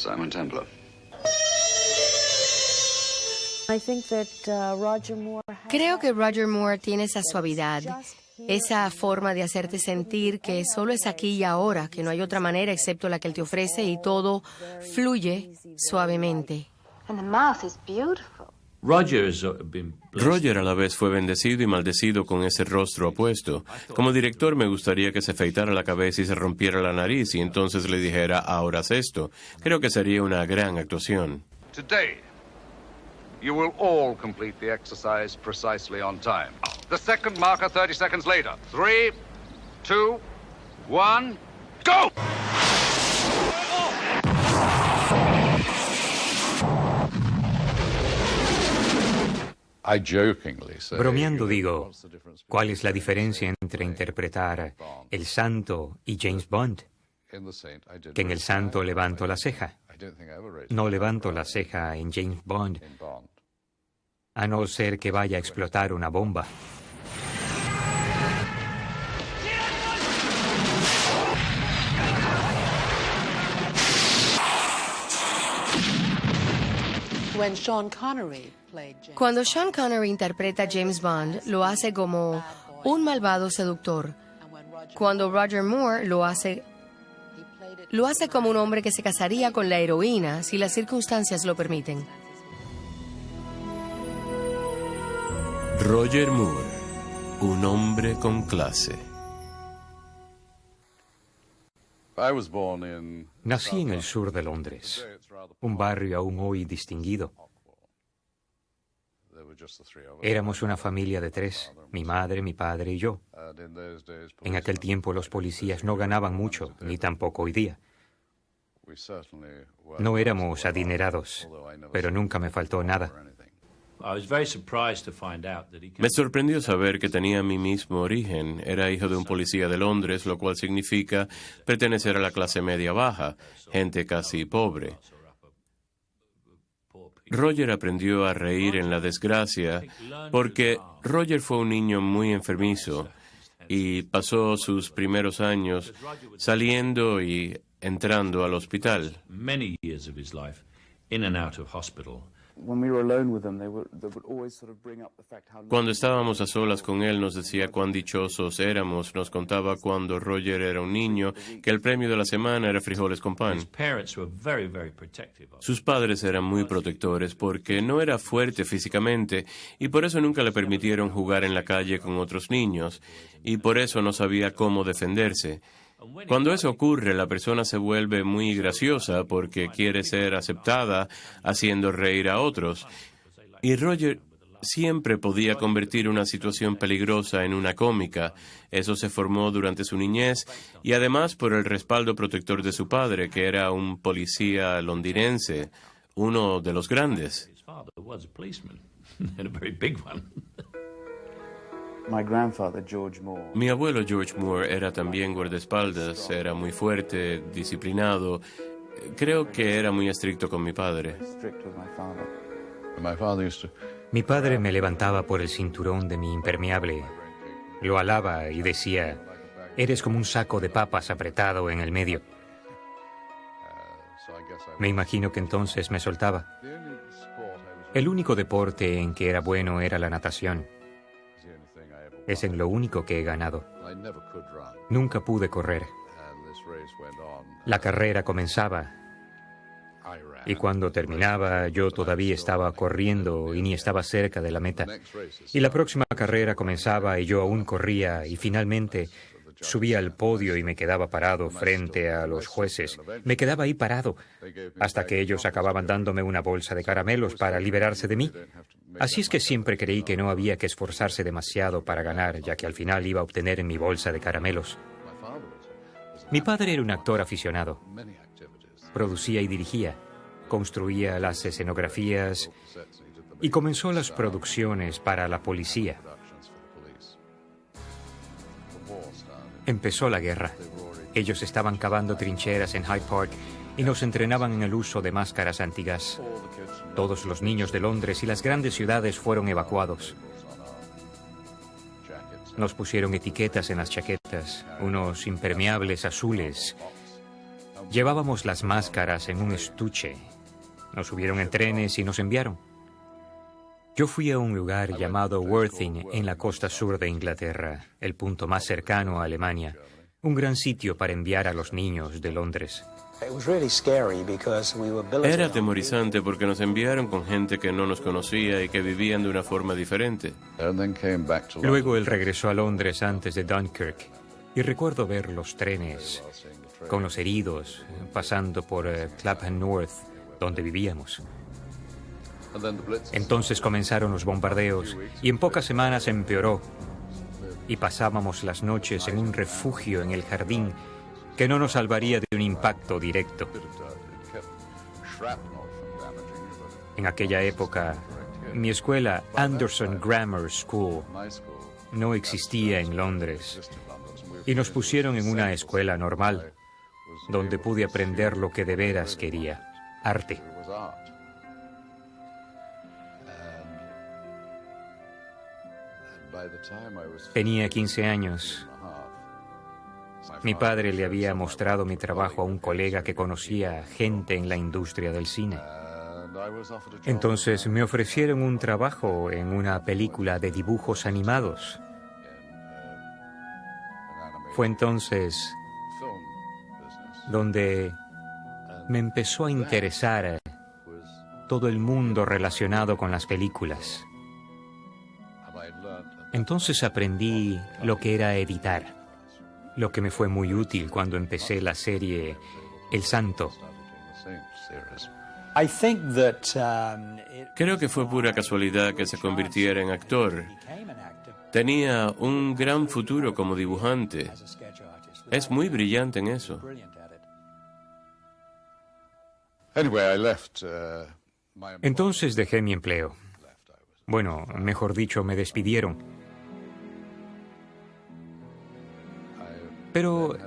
Simon Templar. Creo que Roger Moore tiene esa suavidad, esa forma de hacerte sentir que solo es aquí y ahora, que no hay otra manera excepto la que él te ofrece y todo fluye suavemente. Roger a la vez fue bendecido y maldecido con ese rostro opuesto. Como director me gustaría que se afeitara la cabeza y se rompiera la nariz y entonces le dijera, ahora haz esto. Creo que sería una gran actuación. Today, you will all complete the exercise precisely on time. The second marker 30 seconds later. 3, 2, 1, go! Bromeando digo, ¿cuál es la diferencia entre interpretar El Santo y James Bond? Que en El Santo levanto la ceja. No levanto la ceja en James Bond, a no ser que vaya a explotar una bomba. Cuando Sean Connery interpreta a James Bond, lo hace como un malvado seductor. Cuando Roger Moore lo hace como un hombre que se casaría con la heroína si las circunstancias lo permiten. Roger Moore, un hombre con clase. Nací en el sur de Londres, un barrio aún hoy distinguido. Éramos una familia de 3, mi madre, mi padre y yo. En aquel tiempo los policías no ganaban mucho, ni tampoco hoy día. No éramos adinerados, pero nunca me faltó nada. Me sorprendió saber que tenía mi mismo origen. Era hijo de un policía de Londres, lo cual significa pertenecer a la clase media baja, gente casi pobre. Roger aprendió a reír en la desgracia porque Roger fue un niño muy enfermizo y pasó sus primeros años saliendo y entrando al hospital. Cuando estábamos a solas con él, nos decía cuán dichosos éramos. Nos contaba cuando Roger era un niño que el premio de la semana era frijoles con pan. Sus padres eran muy protectores porque no era fuerte físicamente y por eso nunca le permitieron jugar en la calle con otros niños y por eso no sabía cómo defenderse. Cuando eso ocurre, la persona se vuelve muy graciosa porque quiere ser aceptada, haciendo reír a otros. Y Roger siempre podía convertir una situación peligrosa en una cómica. Eso se formó durante su niñez y además por el respaldo protector de su padre, que era un policía londinense, uno de los grandes. Mi abuelo George Moore era también guardaespaldas, era muy fuerte, disciplinado. Creo que era muy estricto con mi padre. Mi padre me levantaba por el cinturón de mi impermeable, lo alaba y decía, eres como un saco de papas apretado en el medio. Me imagino que entonces me soltaba. El único deporte en que era bueno era la natación. Es en lo único que he ganado. Nunca pude correr. La carrera comenzaba y cuando terminaba yo todavía estaba corriendo y ni estaba cerca de la meta. Y la próxima carrera comenzaba y yo aún corría y finalmente subía al podio y me quedaba parado frente a los jueces. Me quedaba ahí parado hasta que ellos acababan dándome una bolsa de caramelos para liberarse de mí. Así es que siempre creí que no había que esforzarse demasiado para ganar, ya que al final iba a obtener mi bolsa de caramelos. Mi padre era un actor aficionado. Producía y dirigía, construía las escenografías y comenzó las producciones para la policía. Empezó la guerra. Ellos estaban cavando trincheras en Hyde Park y nos entrenaban en el uso de máscaras antigas. Todos los niños de Londres y las grandes ciudades fueron evacuados. Nos pusieron etiquetas en las chaquetas, unos impermeables azules, Llevábamos las máscaras en un estuche. Nos subieron en trenes y nos enviaron. Yo fui a un lugar llamado Worthing en la costa sur de Inglaterra, el punto más cercano a Alemania, un gran sitio para enviar a los niños de Londres. Era atemorizante porque nos enviaron con gente que no nos conocía y que vivían de una forma diferente. Luego él regresó a Londres antes de Dunkirk y recuerdo ver los trenes con los heridos pasando por Clapham North, donde vivíamos. Entonces comenzaron los bombardeos y en pocas semanas empeoró y pasábamos las noches en un refugio en el jardín que no nos salvaría de un impacto directo. En aquella época, mi escuela, Anderson Grammar School, no existía en Londres y nos pusieron en una escuela normal, donde pude aprender lo que de veras quería, arte. Tenía 15 años. Mi padre le había mostrado mi trabajo a un colega que conocía gente en la industria del cine. Entonces me ofrecieron un trabajo en una película de dibujos animados. Fue entonces donde me empezó a interesar todo el mundo relacionado con las películas. Entonces aprendí lo que era editar, lo que me fue muy útil cuando empecé la serie El Santo. Creo que fue pura casualidad que se convirtiera en actor. Tenía un gran futuro como dibujante. Es muy brillante en eso. Entonces dejé mi empleo. Bueno, mejor dicho, me despidieron. Pero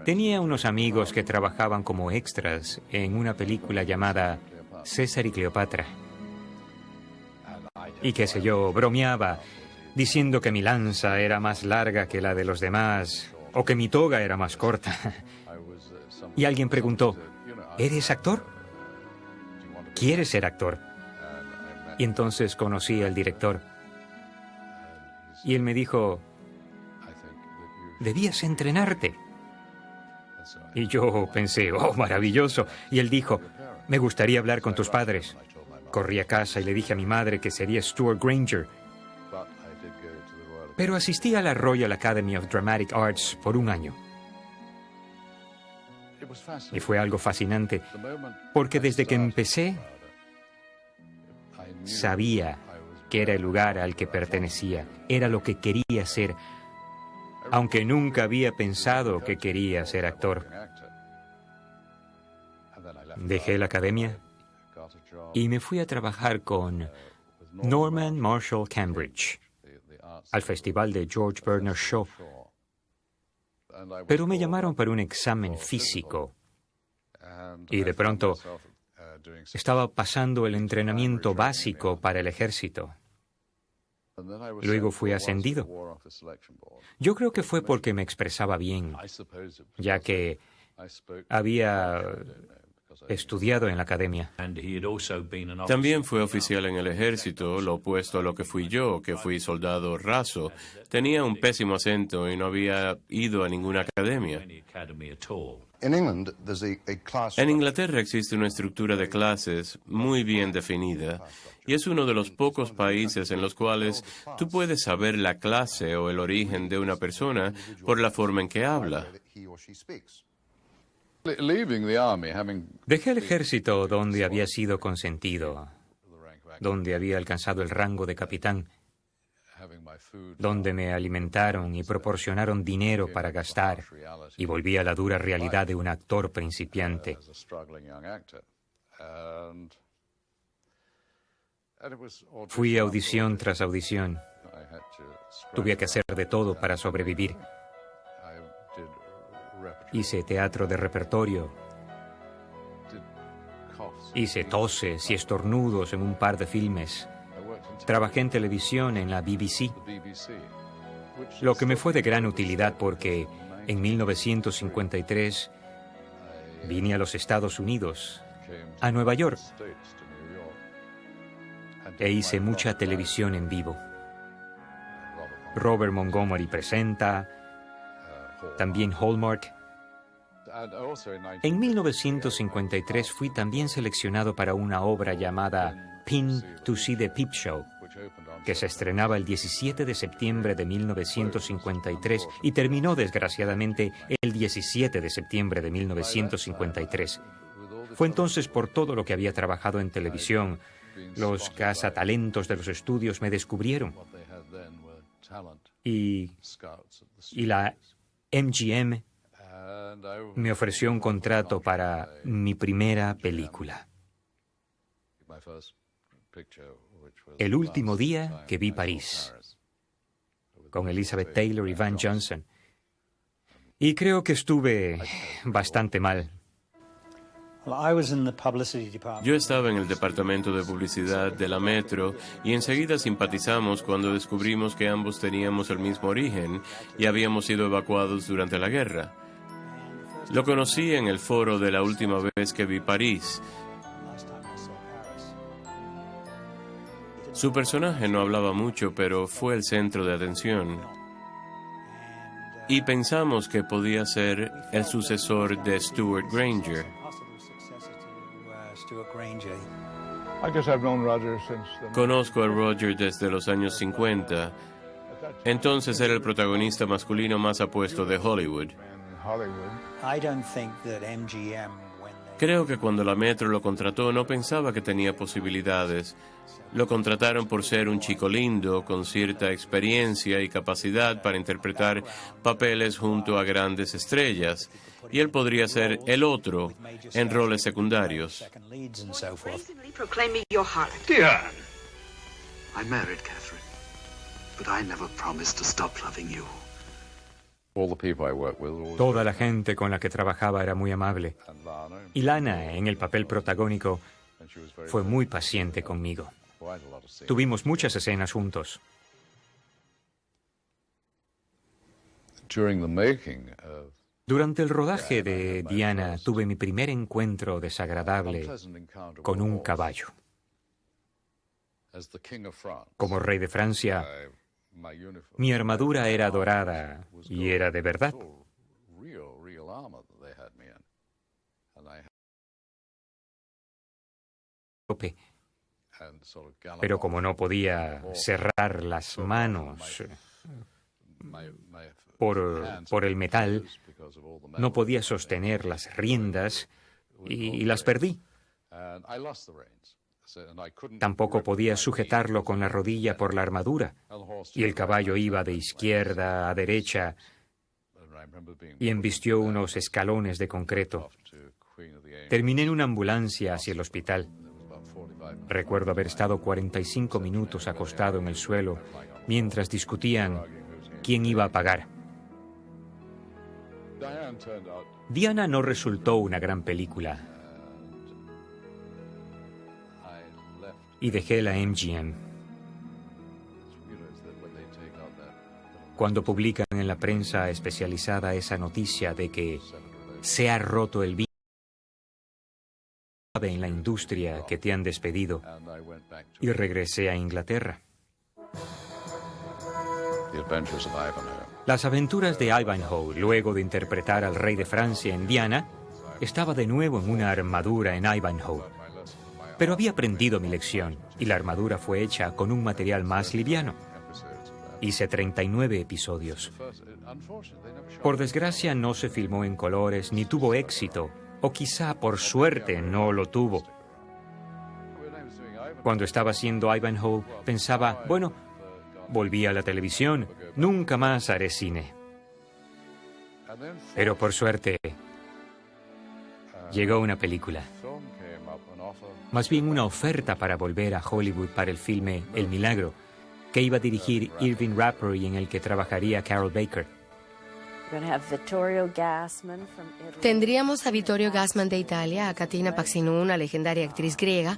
tenía unos amigos que trabajaban como extras en una película llamada César y Cleopatra. Y qué sé yo, bromeaba, diciendo que mi lanza era más larga que la de los demás, o que mi toga era más corta. Y alguien preguntó, ¿eres actor? ¿Quieres ser actor? Y entonces conocí al director. Y él me dijo, debías entrenarte. Y yo pensé, oh, maravilloso. Y él dijo, me gustaría hablar con tus padres. Corrí a casa y le dije a mi madre que sería Stuart Granger. Pero asistí a la Royal Academy of Dramatic Arts por un año. Y fue algo fascinante, porque desde que empecé, sabía que era el lugar al que pertenecía, era lo que quería ser, aunque nunca había pensado que quería ser actor. Dejé la academia y me fui a trabajar con Norman Marshall Cambridge al festival de George Bernard Shaw. Pero me llamaron para un examen físico y de pronto estaba pasando el entrenamiento básico para el ejército. Luego fui ascendido. Yo creo que fue porque me expresaba bien, ya que había estudiado en la academia. También fue oficial en el ejército, lo opuesto a lo que fui yo, que fui soldado raso. Tenía un pésimo acento y no había ido a ninguna academia. En Inglaterra existe una estructura de clases muy bien definida y es uno de los pocos países en los cuales tú puedes saber la clase o el origen de una persona por la forma en que habla. Dejé el ejército donde había sido consentido, donde había alcanzado el rango de capitán, donde me alimentaron y proporcionaron dinero para gastar, y volví a la dura realidad de un actor principiante. Fui audición tras audición. Tuve que hacer de todo para sobrevivir. Hice teatro de repertorio. Hice toses y estornudos en un par de filmes. Trabajé en televisión en la BBC, lo que me fue de gran utilidad porque en 1953 Vine a los Estados Unidos, a Nueva York, e hice mucha televisión en vivo. Robert Montgomery presenta, también Hallmark. En 1953 fui también seleccionado para una obra llamada Pin to See the Peep Show, que se estrenaba el 17 de septiembre de 1953 y terminó desgraciadamente el 17 de septiembre de 1953. Fue entonces por todo lo que había trabajado en televisión. Los cazatalentos de los estudios me descubrieron. Y la MGM me ofreció un contrato para mi primera película. El último día que vi París, con Elizabeth Taylor y Van Johnson. Y creo que estuve bastante mal. Yo estaba en el departamento de publicidad de la Metro y enseguida simpatizamos cuando descubrimos que ambos teníamos el mismo origen y habíamos sido evacuados durante la guerra. Lo conocí en el foro de la última vez que vi París. Su personaje no hablaba mucho, pero fue el centro de atención. Y pensamos que podía ser el sucesor de Stuart Granger. Conozco a Roger desde los años 50. Entonces era el protagonista masculino más apuesto de Hollywood. Creo que cuando la Metro lo contrató no pensaba que tenía posibilidades. Lo contrataron por ser un chico lindo, con cierta experiencia y capacidad para interpretar papeles junto a grandes estrellas. Y él podría ser el otro en roles secundarios. Diane, I married Catherine, but I never promised to stop loving you. Toda la gente con la que trabajaba era muy amable. Y Lana, en el papel protagónico, fue muy paciente conmigo. Tuvimos muchas escenas juntos. Durante el rodaje de Diana, tuve mi primer encuentro desagradable con un caballo. Como rey de Francia, mi armadura era dorada y era de verdad. Pero como no podía cerrar las manos por el metal, no podía sostener las riendas y las perdí. Tampoco podía sujetarlo con la rodilla por la armadura, y el caballo iba de izquierda a derecha y embistió unos escalones de concreto. Terminé en una ambulancia hacia el hospital. Recuerdo haber estado 45 minutos acostado en el suelo mientras discutían quién iba a pagar. Diana no resultó una gran película y dejé la MGM. Cuando publican en la prensa especializada esa noticia de que se ha roto el vínculo en la industria, que te han despedido, y regresé a Inglaterra. Las aventuras de Ivanhoe, luego de interpretar al rey de Francia en Diana, estaba de nuevo en una armadura en Ivanhoe. Pero había aprendido mi lección y la armadura fue hecha con un material más liviano. Hice 39 episodios. Por desgracia no se filmó en colores ni tuvo éxito, o quizá por suerte no lo tuvo. Cuando estaba haciendo Ivanhoe pensaba, bueno, volví a la televisión, nunca más haré cine. Pero por suerte llegó una película. Más bien una oferta para volver a Hollywood para el filme El Milagro, que iba a dirigir Irving Rapper y en el que trabajaría Carol Baker. Tendríamos a Vittorio Gassman de Italia, a Katina Paxinou, una legendaria actriz griega,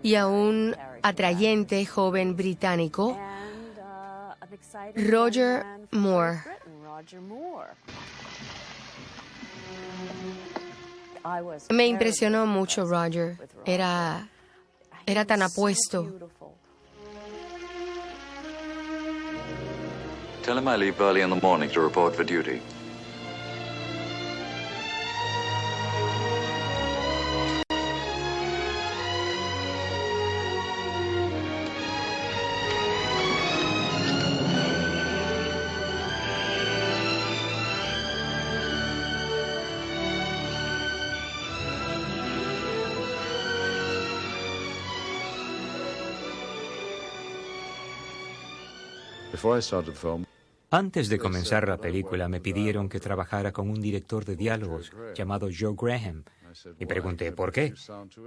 y a un atrayente joven británico, Roger Moore. Me impresionó mucho Roger. Era tan apuesto. Tell him I leave early in the morning to report for duty. Antes de comenzar la película me pidieron que trabajara con un director de diálogos llamado Joe Graham y pregunté por qué.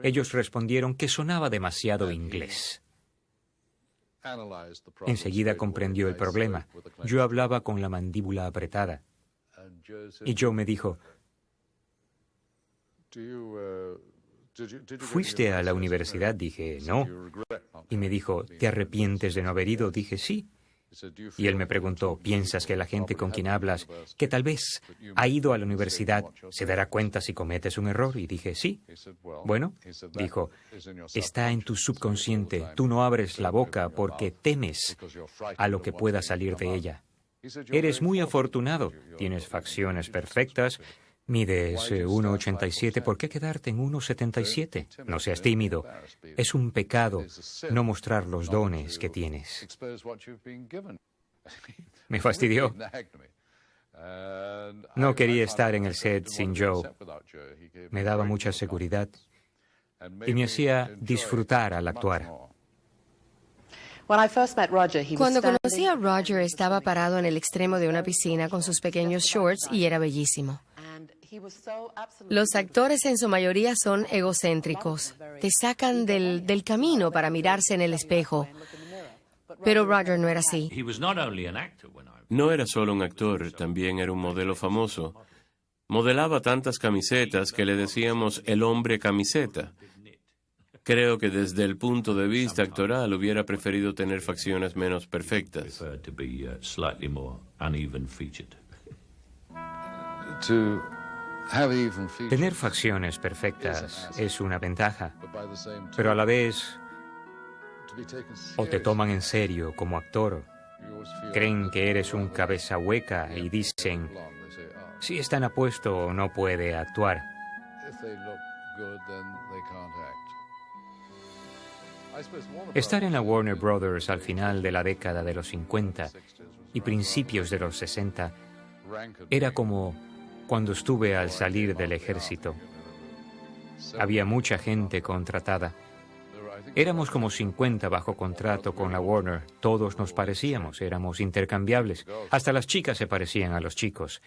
Ellos respondieron que sonaba demasiado inglés. Enseguida comprendió el problema. Yo hablaba con la mandíbula apretada. Y Joe me dijo, ¿fuiste a la universidad? Dije, no. Y me dijo, ¿te arrepientes de no haber ido? Dije, sí. Y él me preguntó, ¿piensas que la gente con quien hablas, que tal vez ha ido a la universidad, se dará cuenta si cometes un error? Y dije, sí. Bueno, dijo, está en tu subconsciente. Tú no abres la boca porque temes a lo que pueda salir de ella. Eres muy afortunado. Tienes facciones perfectas. Mides 1,87. ¿Por qué quedarte en 1,77? No seas tímido. Es un pecado no mostrar los dones que tienes. Me fastidió. No quería estar en el set sin Joe. Me daba mucha seguridad y me hacía disfrutar al actuar. Cuando conocí a Roger, estaba parado en el extremo de una piscina con sus pequeños shorts y era bellísimo. Los actores en su mayoría son egocéntricos. Te sacan del camino para mirarse en el espejo. Pero Roger no era así. No era solo un actor, también era un modelo famoso. Modelaba tantas camisetas que le decíamos el hombre camiseta. Creo que desde el punto de vista actoral hubiera preferido tener facciones menos perfectas. Tener facciones perfectas es una ventaja, pero a la vez o te toman en serio como actor, creen que eres un cabeza hueca y dicen, si es tan apuesto no puede actuar. Estar en la Warner Brothers al final de la década de los 50 y principios de los 60 era como cuando estuve al salir del ejército. Había mucha gente contratada. Éramos como 50 bajo contrato con la Warner. Todos nos parecíamos, éramos intercambiables. Hasta las chicas se parecían a los chicos.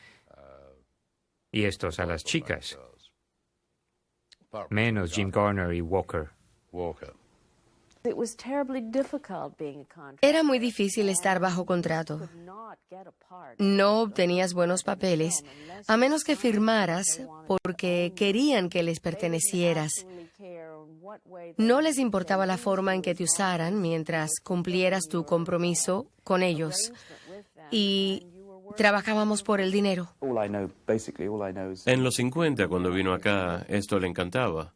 Y estos a las chicas. Menos Jim Garner y Walker. Era muy difícil estar bajo contrato. No obtenías buenos papeles a menos que firmaras porque querían que les pertenecieras. No les importaba la forma en que te usaran mientras cumplieras tu compromiso con ellos. Y trabajábamos por el dinero. En los 50, cuando vino acá, esto le encantaba.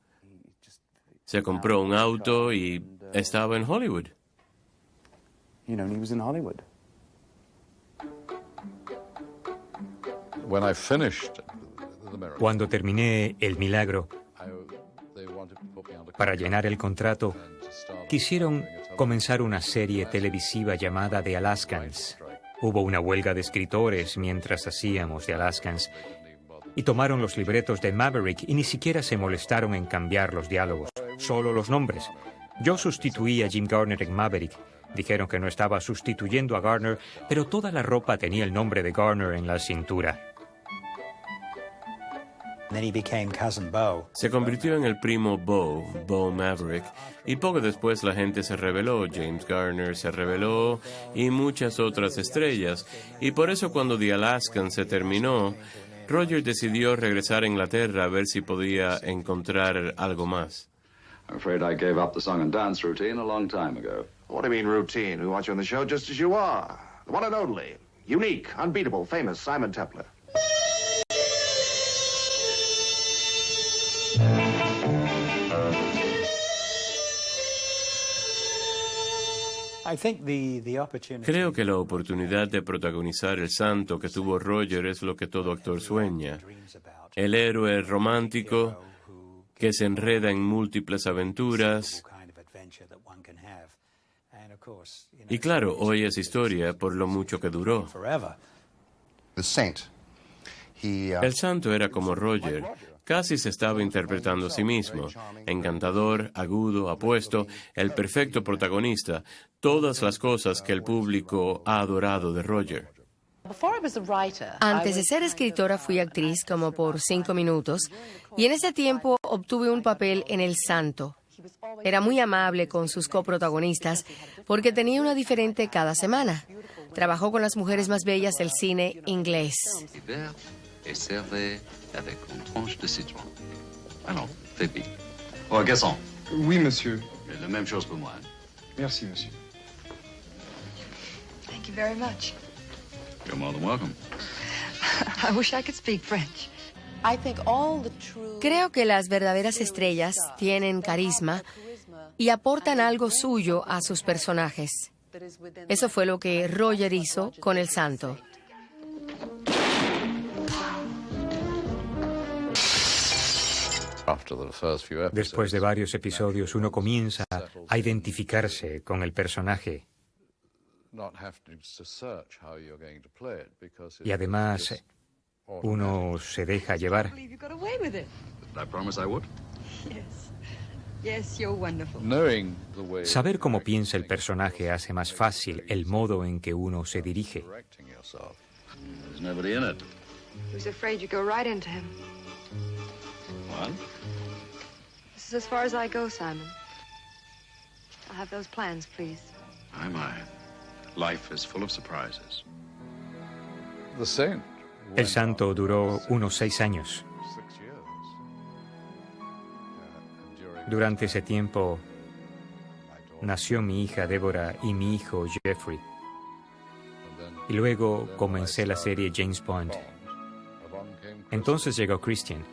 Se compró un auto y estaba en Hollywood. Cuando terminé El Milagro, para llenar el contrato, quisieron comenzar una serie televisiva llamada The Alaskans. Hubo una huelga de escritores mientras hacíamos The Alaskans y tomaron los libretos de Maverick y ni siquiera se molestaron en cambiar los diálogos, solo los nombres. Yo sustituí a Jim Garner en Maverick. Dijeron que no estaba sustituyendo a Garner, pero toda la ropa tenía el nombre de Garner en la cintura. Se convirtió en el primo Bo Maverick, y poco después la gente se rebeló. James Garner se rebeló y muchas otras estrellas. Y por eso cuando The Alaskan se terminó, Roger decidió regresar a Inglaterra a ver si podía encontrar algo más. I'm afraid I gave up the song and dance routine a long time ago. What do you mean routine? We want you on the show just as you are. The one and only, unique, unbeatable, famous Simon Templar. Creo que la oportunidad de protagonizar el santo que tuvo Roger es lo que todo actor sueña. El héroe romántico que se enreda en múltiples aventuras. Y claro, hoy es historia por lo mucho que duró. El santo era como Roger. Casi se estaba interpretando a sí mismo. Encantador, agudo, apuesto, el perfecto protagonista. Todas las cosas que el público ha adorado de Roger. Antes de ser escritora fui actriz como por 5 minutos y en ese tiempo obtuve un papel en El Santo. Era muy amable con sus coprotagonistas porque tenía una diferente cada semana. Trabajó con las mujeres más bellas del cine inglés. Et servez avec une tranche de citron. Alors, fais pique. Oh, garçon. Oui, monsieur. Et la même chose pour moi. Merci, monsieur. Thank you very much. You're more than welcome. I wish I could speak French. Creo que las verdaderas estrellas tienen carisma y aportan algo suyo a sus personajes. Eso fue lo que Roger hizo con El Santo. Después de varios episodios, uno comienza a identificarse con el personaje. Y además, uno se deja llevar. Saber cómo piensa el personaje hace más fácil el modo en que uno se dirige. This is as far as I go, Simon. I'll have those plans, please. My. Life is full of surprises. El Santo duró unos 6 años. Durante ese tiempo nació mi hija Deborah y mi hijo Jeffrey. Y luego comencé la serie James Bond. Entonces llegó Christian.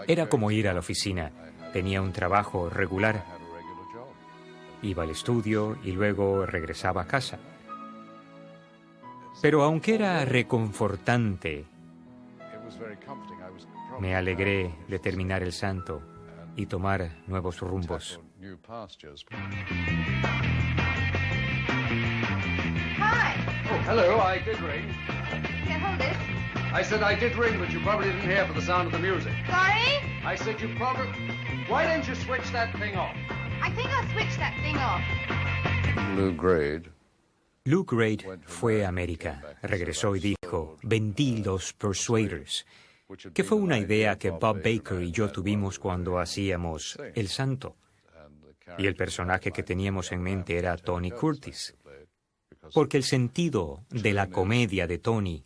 Era como ir a la oficina. Tenía un trabajo regular. Iba al estudio y luego regresaba a casa. Pero aunque era reconfortante, me alegré de terminar El Santo y tomar nuevos rumbos. Hi. Oh, hello, I did ring. Can't hold it. I said I did ring, but you probably didn't hear for the sound of the music. Sorry? I said you probably... Why didn't you switch that thing off? I think I'll switch that thing off. Luke Reid fue a América, regresó y dijo, vendí los Persuaders, que fue una idea que Bob Baker y yo tuvimos cuando hacíamos El Santo. Y el personaje que teníamos en mente era Tony Curtis, porque el sentido de la comedia de Tony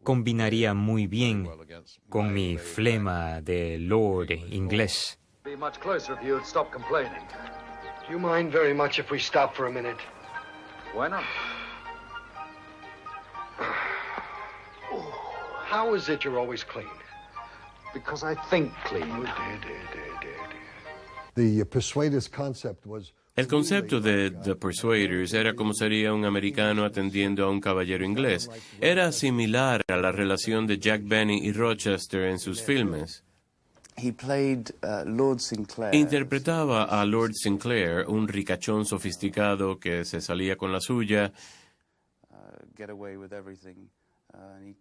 combinaría muy bien con mi flema de Lord inglés. Be much closer if you would stop complaining. Do you mind very much if we stop for a minute? Why not? How is it you're always clean? Because I think clean. Oh, dear. The Persuaders concept was... El concepto de The Persuaders era como sería un americano atendiendo a un caballero inglés. Era similar a la relación de Jack Benny y Rochester en sus filmes. Interpretaba a Lord Sinclair, un ricachón sofisticado que se salía con la suya,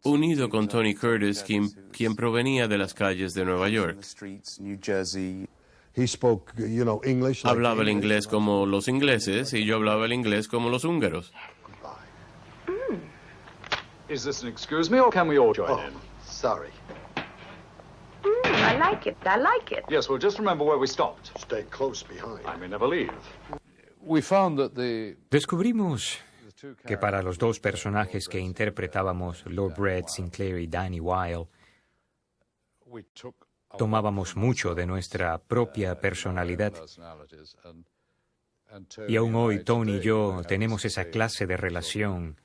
unido con Tony Curtis, quien provenía de las calles de Nueva York. Hablaba el inglés como los ingleses y yo hablaba el inglés como los húngaros. Is this an excuse me or can we all join in? Sorry. I like it. Yes, well, just remember where we stopped. Stay close behind. I may never leave. Descubrimos que para los dos personajes que interpretábamos, Lord Brett Sinclair y Danny Wilde, tomábamos mucho de nuestra propia personalidad. Y aún hoy Tony y yo tenemos esa clase de relación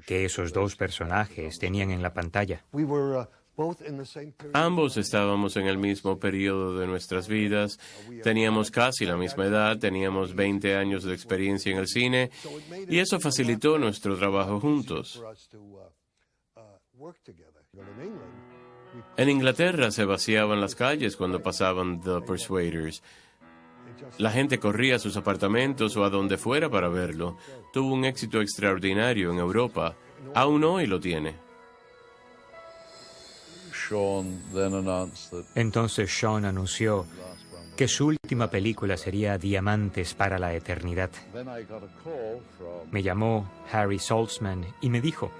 que esos dos personajes tenían en la pantalla. Ambos estábamos en el mismo periodo de nuestras vidas, teníamos casi la misma edad, teníamos 20 años de experiencia en el cine y eso facilitó nuestro trabajo juntos. En Inglaterra se vaciaban las calles cuando pasaban The Persuaders. La gente corría a sus apartamentos o a donde fuera para verlo. Tuvo un éxito extraordinario en Europa. Aún hoy lo tiene. Entonces Sean anunció que su última película sería Diamantes para la Eternidad. Me llamó Harry Saltzman y me dijo: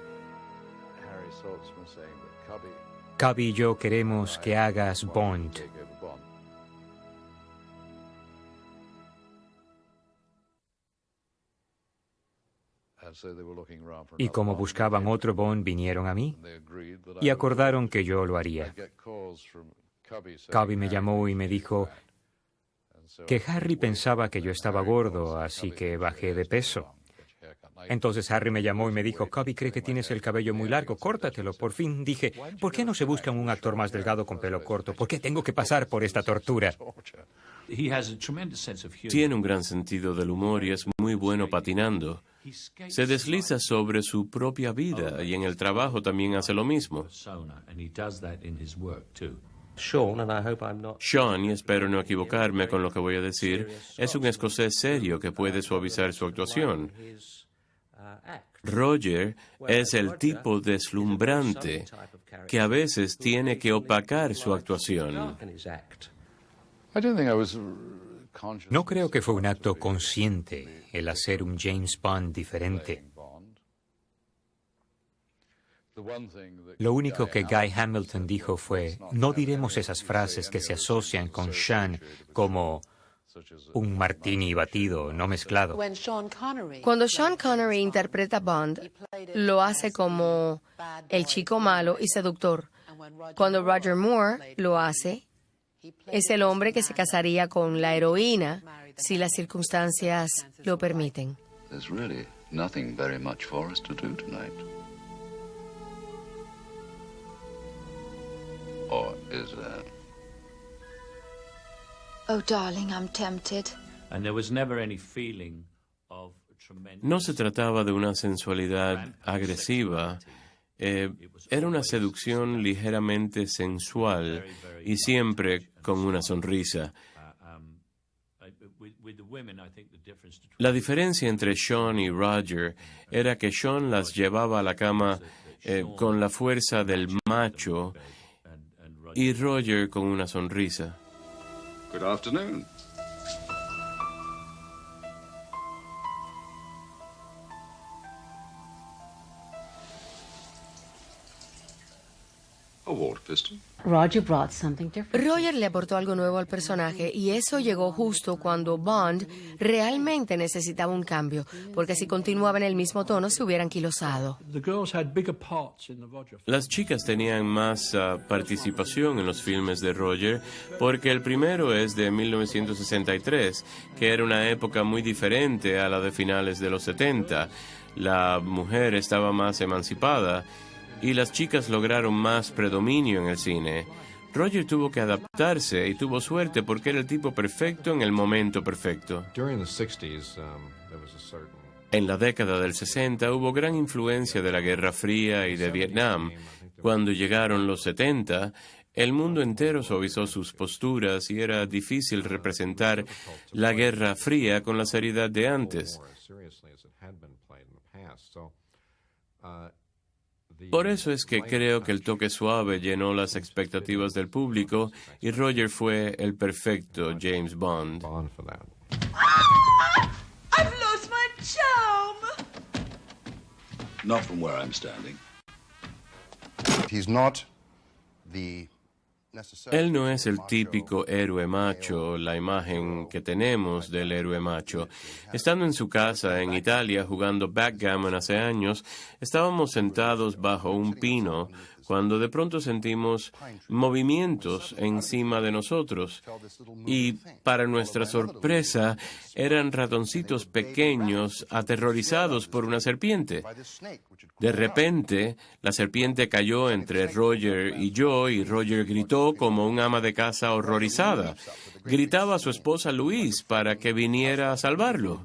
Cubby y yo queremos que hagas Bond. Y como buscaban otro Bond, vinieron a mí y acordaron que yo lo haría. Cubby me llamó y me dijo que Harry pensaba que yo estaba gordo, así que bajé de peso. Entonces Harry me llamó y me dijo: Cubby cree que tienes el cabello muy largo, córtatelo. Por fin dije: ¿por qué no se buscan un actor más delgado con pelo corto? ¿Por qué tengo que pasar por esta tortura? Tiene un gran sentido del humor y es muy bueno patinando. Se desliza sobre su propia vida y en el trabajo también hace lo mismo. Sean, y espero no equivocarme con lo que voy a decir, es un escocés serio que puede suavizar su actuación. Roger es el tipo deslumbrante que a veces tiene que opacar su actuación. No creo que fue un acto consciente el hacer un James Bond diferente. Lo único que Guy Hamilton dijo fue: no diremos esas frases que se asocian con Sean como un martini batido, no mezclado. Cuando Sean Connery interpreta a Bond, lo hace como el chico malo y seductor. Cuando Roger Moore lo hace, es el hombre que se casaría con la heroína si las circunstancias lo permiten. There's really nothing very much for us to do tonight. Or is there? Oh, darling, I'm tempted. No se trataba de una sensualidad agresiva. Era una seducción ligeramente sensual y siempre con una sonrisa. La diferencia entre Sean y Roger era que Sean las llevaba a la cama con la fuerza del macho y Roger con una sonrisa. Good afternoon. A water pistol. Roger le aportó algo nuevo al personaje y eso llegó justo cuando Bond realmente necesitaba un cambio, porque si continuaba en el mismo tono se hubiera anquilosado. Las chicas tenían más participación en los filmes de Roger porque el primero es de 1963, que era una época muy diferente a la de finales de los 70. La mujer estaba más emancipada y las chicas lograron más predominio en el cine. Roger tuvo que adaptarse y tuvo suerte porque era el tipo perfecto en el momento perfecto. En la década del 60 hubo gran influencia de la Guerra Fría y de Vietnam. Cuando llegaron los 70, el mundo entero suavizó sus posturas y era difícil representar la Guerra Fría con la seriedad de antes. Por eso es que creo que el toque suave llenó las expectativas del público y Roger fue el perfecto James Bond. I've lost my charm. Not from where I'm standing. He's not the Él no es el típico héroe macho, la imagen que tenemos del héroe macho. Estando en su casa en Italia jugando backgammon hace años, estábamos sentados bajo un pino cuando de pronto sentimos movimientos encima de nosotros y, para nuestra sorpresa, eran ratoncitos pequeños aterrorizados por una serpiente. De repente, la serpiente cayó entre Roger y yo y Roger gritó como un ama de casa horrorizada. Gritaba a su esposa Louise para que viniera a salvarlo.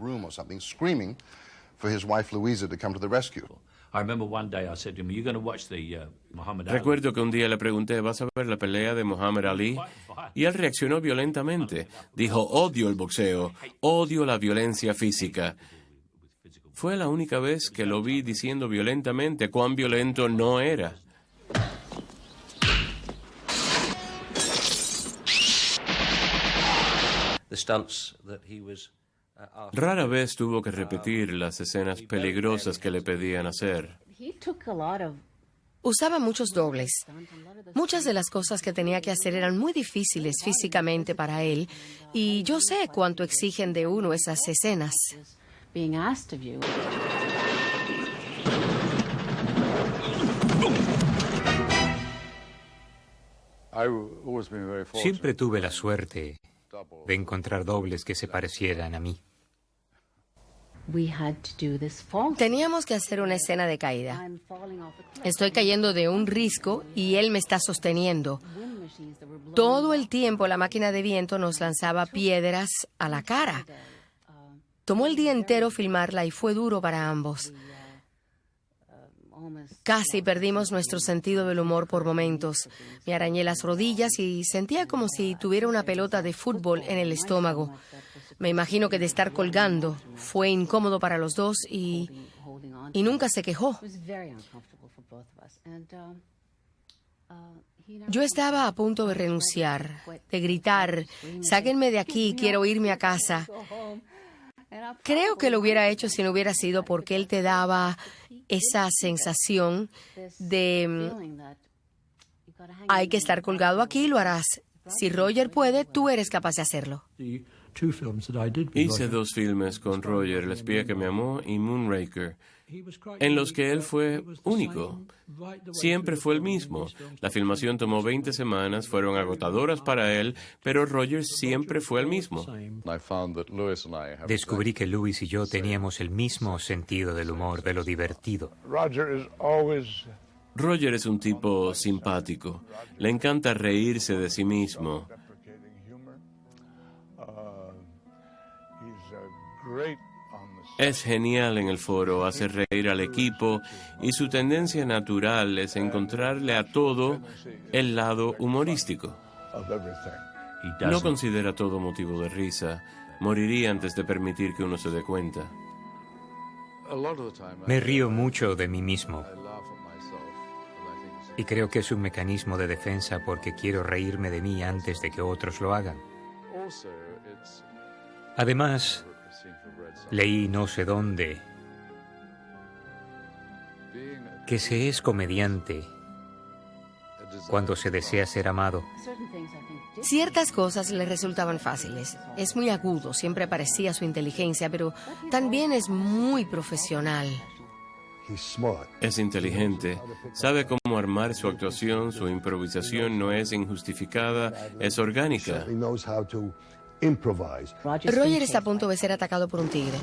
Recuerdo que un día le pregunté, ¿vas a ver la pelea de Muhammad Ali? Y él reaccionó violentamente. Dijo, odio el boxeo, odio la violencia física. Fue la única vez que lo vi diciendo violentamente cuán violento no era. Rara vez tuvo que repetir las escenas peligrosas que le pedían hacer. Usaba muchos dobles. Muchas de las cosas que tenía que hacer eran muy difíciles físicamente para él, y yo sé cuánto exigen de uno esas escenas. Siempre tuve la suerte de encontrar dobles que se parecieran a mí. Teníamos que hacer una escena de caída. Estoy cayendo de un risco y él me está sosteniendo. Todo el tiempo la máquina de viento nos lanzaba piedras a la cara. Tomó el día entero filmarla y fue duro para ambos. Casi perdimos nuestro sentido del humor por momentos. Me arañé las rodillas y sentía como si tuviera una pelota de fútbol en el estómago. Me imagino que de estar colgando fue incómodo para los dos y nunca se quejó. Yo estaba a punto de renunciar, de gritar, sáquenme de aquí, quiero irme a casa. Creo que lo hubiera hecho si no hubiera sido porque él te daba esa sensación de hay que estar colgado aquí, lo harás. Si Roger puede, tú eres capaz de hacerlo. Hice 2 filmes con Roger, El espía que me amó y Moonraker, en los que él fue único. Siempre fue el mismo. La filmación tomó 20 semanas, fueron agotadoras para él, pero Roger siempre fue el mismo. Descubrí que Louis y yo teníamos el mismo sentido del humor, de lo divertido. Roger es un tipo simpático. Le encanta reírse de sí mismo. Es genial en el foro, hace reír al equipo y su tendencia natural es encontrarle a todo el lado humorístico. No considera todo motivo de risa. Moriría antes de permitir que uno se dé cuenta. Me río mucho de mí mismo. Y creo que es un mecanismo de defensa porque quiero reírme de mí antes de que otros lo hagan. Además, leí no sé dónde que se es comediante cuando se desea ser amado. Ciertas cosas le resultaban fáciles. Es muy agudo, siempre aparecía su inteligencia, pero también es muy profesional. Es inteligente, sabe cómo armar su actuación, su improvisación no es injustificada, es orgánica. Roger está a punto de ser atacado por un tigre.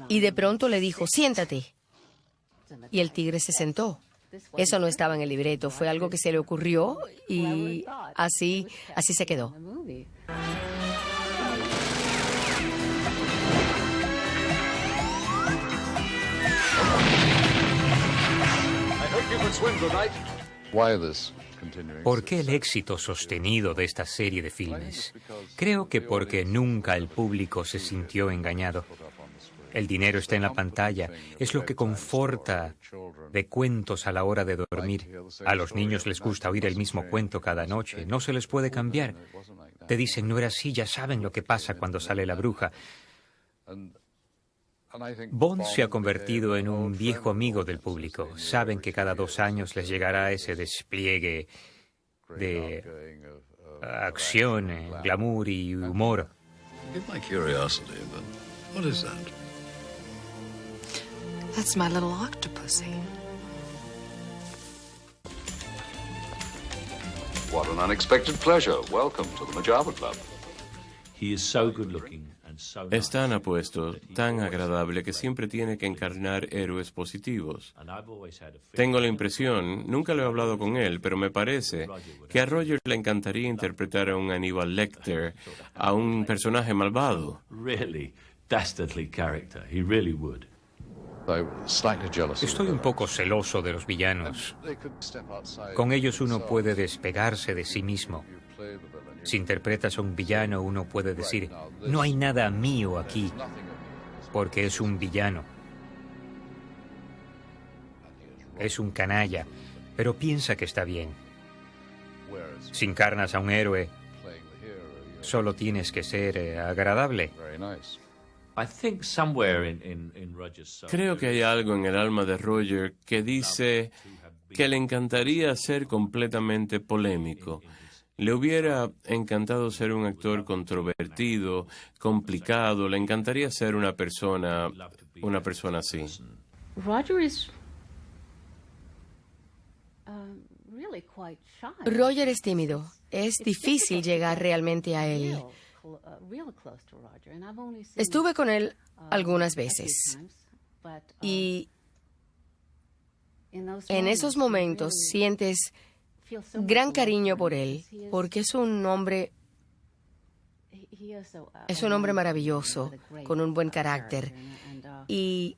Y de pronto le dijo, siéntate. Y el tigre se sentó. Eso no estaba en el libreto, fue algo que se le ocurrió y así se quedó. ¿Por qué el éxito sostenido de esta serie de filmes? Creo que porque nunca el público se sintió engañado. El dinero está en la pantalla, es lo que conforta de cuentos a la hora de dormir. A los niños les gusta oír el mismo cuento cada noche, no se les puede cambiar. Te dicen, no era así, ya saben lo que pasa cuando sale la bruja. Bond se ha convertido en un viejo amigo del público. Saben que cada 2 años les llegará ese despliegue de acción, glamour y humor. Get my curiosity, but what is that? That's my little octopusy. What an unexpected pleasure. Welcome to the Majaba Club. He is so good looking. Es tan apuesto, tan agradable que siempre tiene que encarnar héroes positivos. Tengo la impresión, nunca lo he hablado con él, pero me parece que a Roger le encantaría interpretar a un Hannibal Lecter, a un personaje malvado. Estoy un poco celoso de los villanos. Con ellos uno puede despegarse de sí mismo. Si interpretas a un villano, uno puede decir, no hay nada mío aquí, porque es un villano. Es un canalla, pero piensa que está bien. Si encarnas a un héroe, solo tienes que ser agradable. Creo que hay algo en el alma de Roger que dice que le encantaría ser completamente polémico. Le hubiera encantado ser un actor controvertido, complicado. Le encantaría ser una persona así. Roger es tímido. Es difícil llegar realmente a él. Estuve con él algunas veces. Y en esos momentos sientes gran cariño por él, porque es un hombre maravilloso, con un buen carácter. Y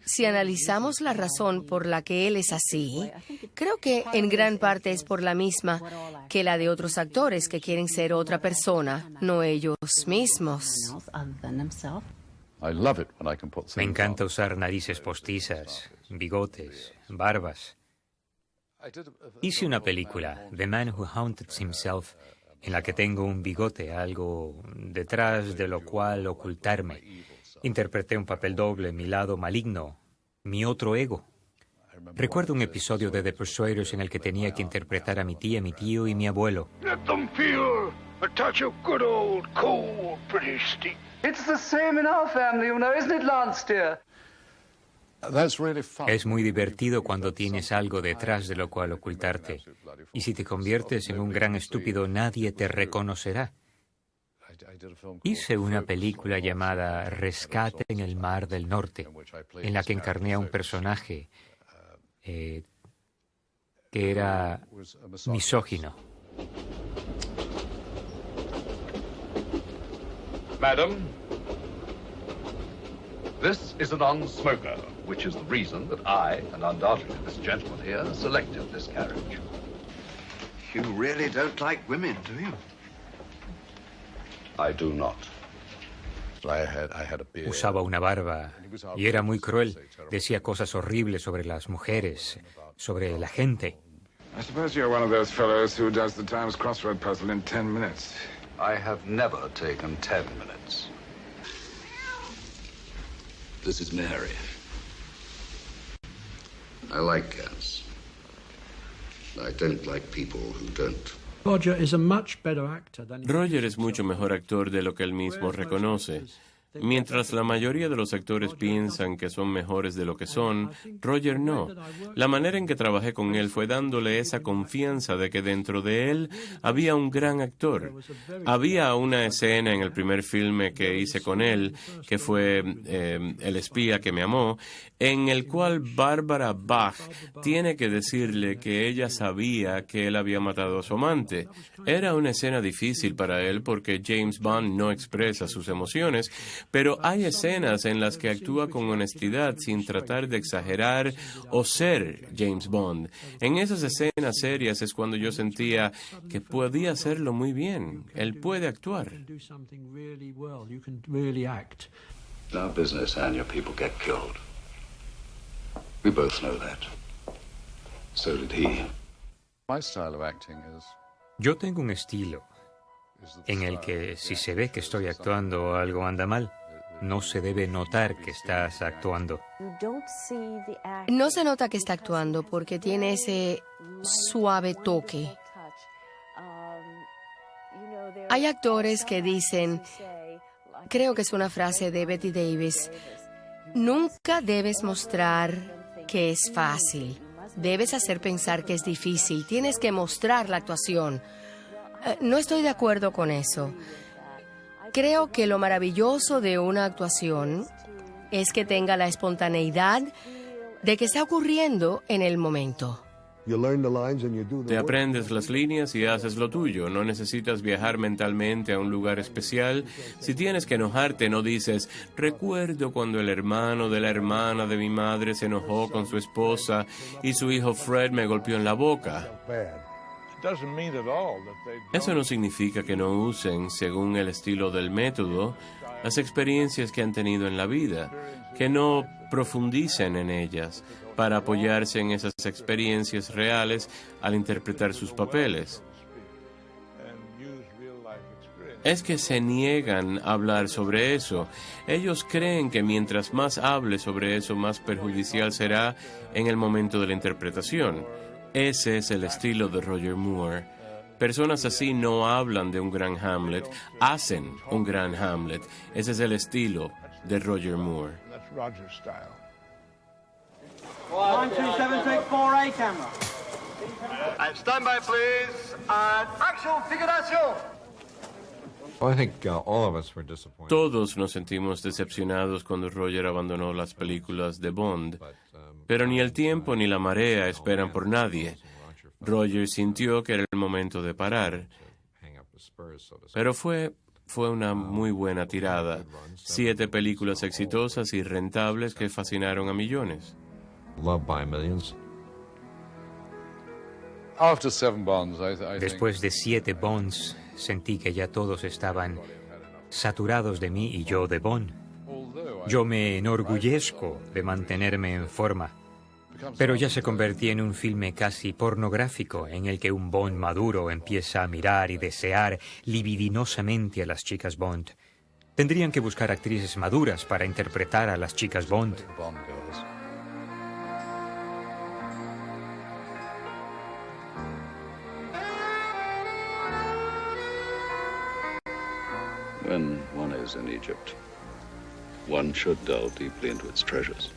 si analizamos la razón por la que él es así, creo que en gran parte es por la misma que la de otros actores que quieren ser otra persona, no ellos mismos. Me encanta usar narices postizas, bigotes, barbas. Hice una película, The Man Who Haunted Himself, en la que tengo un bigote, algo detrás de lo cual ocultarme. Interpreté un papel doble, mi lado maligno, mi otro ego. Recuerdo un episodio de The Persuaders en el que tenía que interpretar a mi tía, mi tío y mi abuelo. Let them feel a touch of good old cold British steak. It's the same in our family, you know, isn't it, Lance, dear? Es muy divertido cuando tienes algo detrás de lo cual ocultarte. Y si te conviertes en un gran estúpido, nadie te reconocerá. Hice una película llamada Rescate en el Mar del Norte, en la que encarné a un personaje que era misógino. Madam, this is a non-smoker, which is the reason that I, and undoubtedly this gentleman here, selected this carriage. You really don't like women, do you? I do not. Usaba una barba y era muy cruel. Decía cosas horribles sobre las mujeres, sobre la gente. I suppose you're one of those fellows who does the Times crossword puzzle in 10 minutes. I have never taken 10 minutes. This is Mary. I like cats. I don't like people who don't. Roger es mucho mejor actor de lo que él mismo reconoce. Mientras la mayoría de los actores piensan que son mejores de lo que son, Roger no. La manera en que trabajé con él fue dándole esa confianza de que dentro de él había un gran actor. Había una escena en el primer filme que hice con él, que fue El espía que me amó, en el cual Barbara Bach tiene que decirle que ella sabía que él había matado a su amante. Era una escena difícil para él porque James Bond no expresa sus emociones, pero hay escenas en las que actúa con honestidad sin tratar de exagerar o ser James Bond. En esas escenas serias es cuando yo sentía que podía hacerlo muy bien. Él puede actuar. Our business and your people get killed. We both know that. So did he. Yo tengo un estilo. en el que si se ve que estoy actuando algo anda mal, no se debe notar que estás actuando. No se nota que está actuando porque tiene ese suave toque. Hay actores que dicen, creo que es una frase de Bette Davis, nunca debes mostrar que es fácil. Debes hacer pensar que es difícil. Tienes que mostrar la actuación. No estoy de acuerdo con eso. Creo que lo maravilloso de una actuación es que tenga la espontaneidad de que está ocurriendo en el momento. Te aprendes las líneas y haces lo tuyo. No necesitas viajar mentalmente a un lugar especial. Si tienes que enojarte, no dices, recuerdo cuando el hermano de la hermana de mi madre se enojó con su esposa y su hijo Fred me golpeó en la boca. Eso no significa que no usen, según el estilo del método, las experiencias que han tenido en la vida, que no profundicen en ellas para apoyarse en esas experiencias reales al interpretar sus papeles. Es que se niegan a hablar sobre eso. Ellos creen que mientras más hable sobre eso, más perjudicial será en el momento de la interpretación. Ese es el estilo de Roger Moore. Personas así no hablan de un gran Hamlet, hacen un gran Hamlet. Ese es el estilo de Roger Moore. 127, take 4A camera. Stand by, please. Action, figuración. Todos nos sentimos decepcionados cuando Roger abandonó las películas de Bond, pero ni el tiempo ni la marea esperan por nadie. Roger sintió que era el momento de parar, pero fue una muy buena tirada. 7 películas exitosas y rentables que fascinaron a millones. Después de 7 Bonds, sentí que ya todos estaban saturados de mí y yo de Bond. Yo me enorgullezco de mantenerme en forma, pero ya se convertía en un filme casi pornográfico en el que un Bond maduro empieza a mirar y desear libidinosamente a las chicas Bond. Tendrían que buscar actrices maduras para interpretar a las chicas Bond. When one is in Egypt, one should delve deeply into its treasures.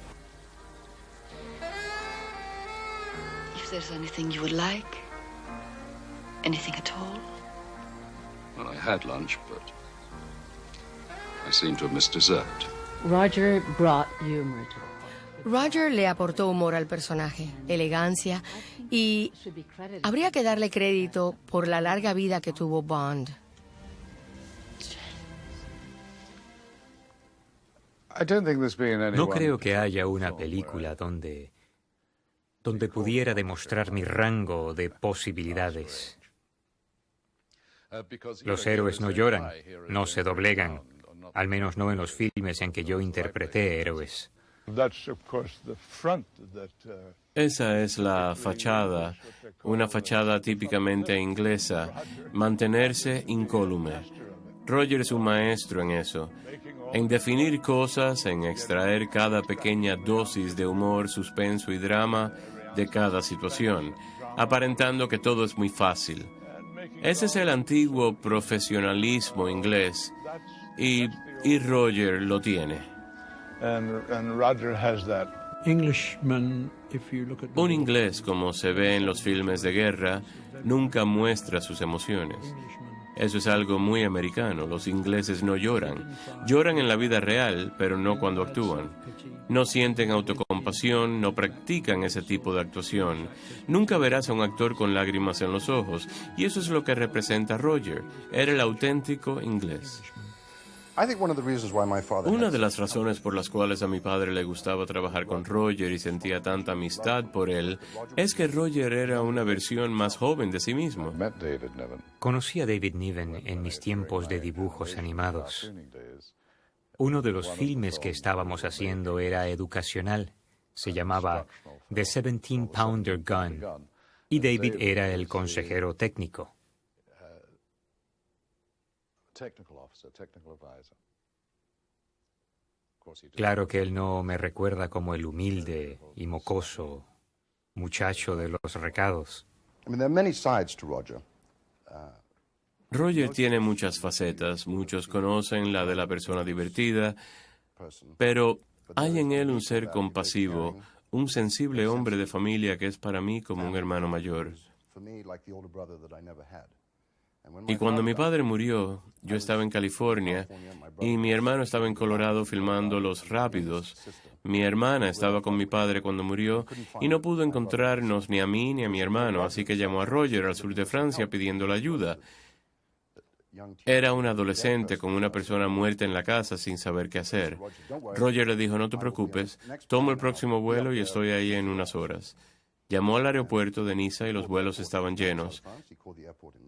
If there's anything you would like, anything at all. Well, I had lunch, but I seem to have missed dessert. Roger brought humor to it. Roger le aportó humor al personaje, elegancia, y habría que darle crédito por la larga vida que tuvo Bond. No creo que haya una película donde pudiera demostrar mi rango de posibilidades. Los héroes no lloran, no se doblegan, al menos no en los filmes en que yo interpreté héroes. Esa es la fachada, una fachada típicamente inglesa, mantenerse incólume. Roger es un maestro en eso, en definir cosas, en extraer cada pequeña dosis de humor, suspenso y drama de cada situación, aparentando que todo es muy fácil. Ese es el antiguo profesionalismo inglés, y Roger lo tiene. Un inglés, como se ve en los filmes de guerra, nunca muestra sus emociones. Eso es algo muy americano. Los ingleses no lloran. Lloran en la vida real, pero no cuando actúan. No sienten autocompasión, no practican ese tipo de actuación. Nunca verás a un actor con lágrimas en los ojos, y eso es lo que representa Roger. Era el auténtico inglés. Una de las razones por las cuales a mi padre le gustaba trabajar con Roger y sentía tanta amistad por él es que Roger era una versión más joven de sí mismo. Conocí a David Niven en mis tiempos de dibujos animados. Uno de los filmes que estábamos haciendo era educacional. Se llamaba The 17-Pounder Gun y David era el consejero técnico. Claro que él no me recuerda como el humilde y mocoso muchacho de los recados. Roger tiene muchas facetas. Muchos conocen la de la persona divertida, pero hay en él un ser compasivo, un sensible hombre de familia que es para mí como un hermano mayor. Y cuando mi padre murió, yo estaba en California y mi hermano estaba en Colorado filmando Los Rápidos. Mi hermana estaba con mi padre cuando murió y no pudo encontrarnos ni a mí ni a mi hermano, así que llamó a Roger al sur de Francia pidiéndole ayuda. Era un adolescente con una persona muerta en la casa sin saber qué hacer. Roger le dijo, no te preocupes, tomo el próximo vuelo y estoy ahí en unas horas. Llamó al aeropuerto de Niza y los vuelos estaban llenos.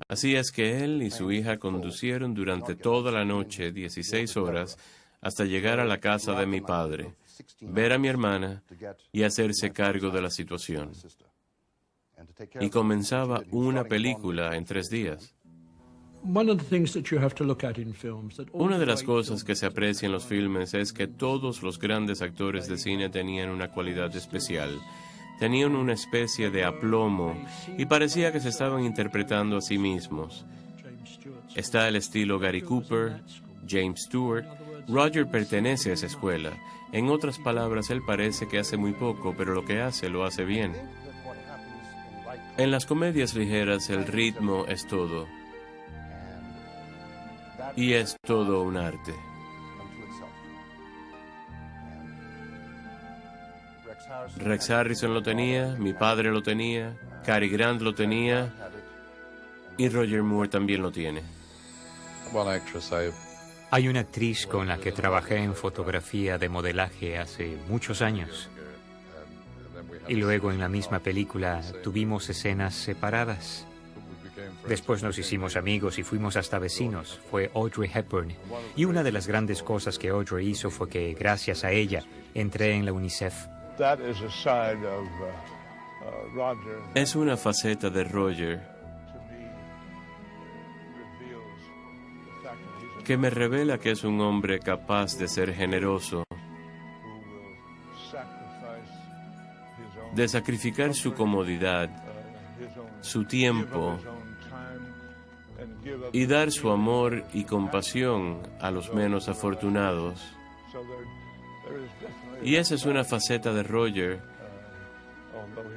Así es que él y su hija conducieron durante toda la noche, 16 horas, hasta llegar a la casa de mi padre, ver a mi hermana y hacerse cargo de la situación. Y comenzaba una película en 3 días. Una de las cosas que se aprecia en los filmes es que todos los grandes actores de cine tenían una cualidad especial. Tenían una especie de aplomo y parecía que se estaban interpretando a sí mismos. Está el estilo Gary Cooper, James Stewart. Roger pertenece a esa escuela. En otras palabras, él parece que hace muy poco, pero lo que hace, lo hace bien. En las comedias ligeras, el ritmo es todo. Y es todo un arte. Rex Harrison lo tenía, mi padre lo tenía, Cary Grant lo tenía y Roger Moore también lo tiene. Hay una actriz con la que trabajé en fotografía de modelaje hace muchos años. Y luego en la misma película tuvimos escenas separadas. Después nos hicimos amigos y fuimos hasta vecinos. Fue Audrey Hepburn. Y una de las grandes cosas que Audrey hizo fue que, gracias a ella, entré en la UNICEF. Es una faceta de Roger que me revela que es un hombre capaz de ser generoso, de sacrificar su comodidad, su tiempo y dar su amor y compasión a los menos afortunados. Y esa es una faceta de Roger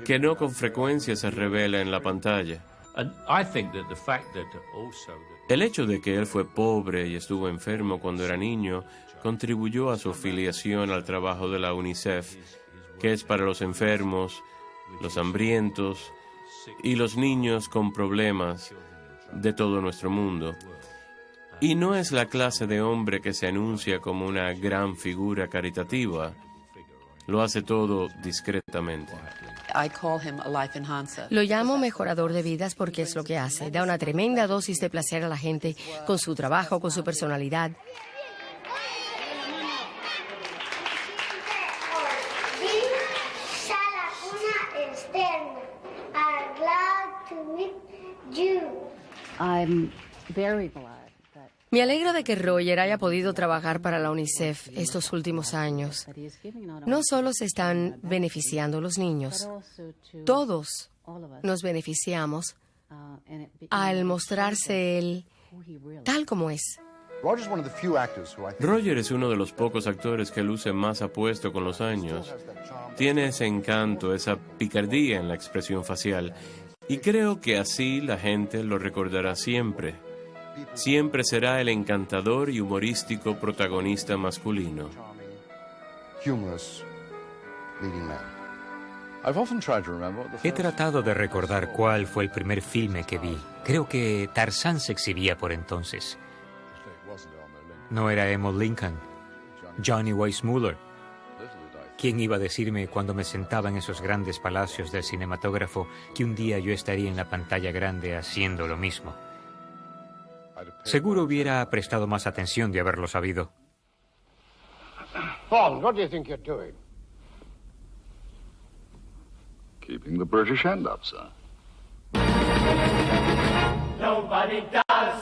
que no con frecuencia se revela en la pantalla. El hecho de que él fue pobre y estuvo enfermo cuando era niño contribuyó a su afiliación al trabajo de la UNICEF, que es para los enfermos, los hambrientos y los niños con problemas de todo nuestro mundo. Y no es la clase de hombre que se anuncia como una gran figura caritativa. Lo hace todo discretamente. Lo llamo mejorador de vidas porque es lo que hace. Da una tremenda dosis de placer a la gente con su trabajo, con su personalidad. I'm very glad. Me alegro de que Roger haya podido trabajar para la UNICEF estos últimos años. No solo se están beneficiando los niños, todos nos beneficiamos al mostrarse él tal como es. Roger es uno de los pocos actores que luce más apuesto con los años. Tiene ese encanto, esa picardía en la expresión facial. Y creo que así la gente lo recordará siempre. Siempre será el encantador y humorístico protagonista masculino. He tratado de recordar cuál fue el primer filme que vi. Creo que Tarzán se exhibía por entonces. No era Emil Lincoln, Johnny Weissmuller. ¿Quién iba a decirme cuando me sentaba en esos grandes palacios del cinematógrafo que un día yo estaría en la pantalla grande haciendo lo mismo? Seguro hubiera prestado más atención de haberlo sabido. Paul, what do you think you're doing? Keeping the British end up, sir. Nobody does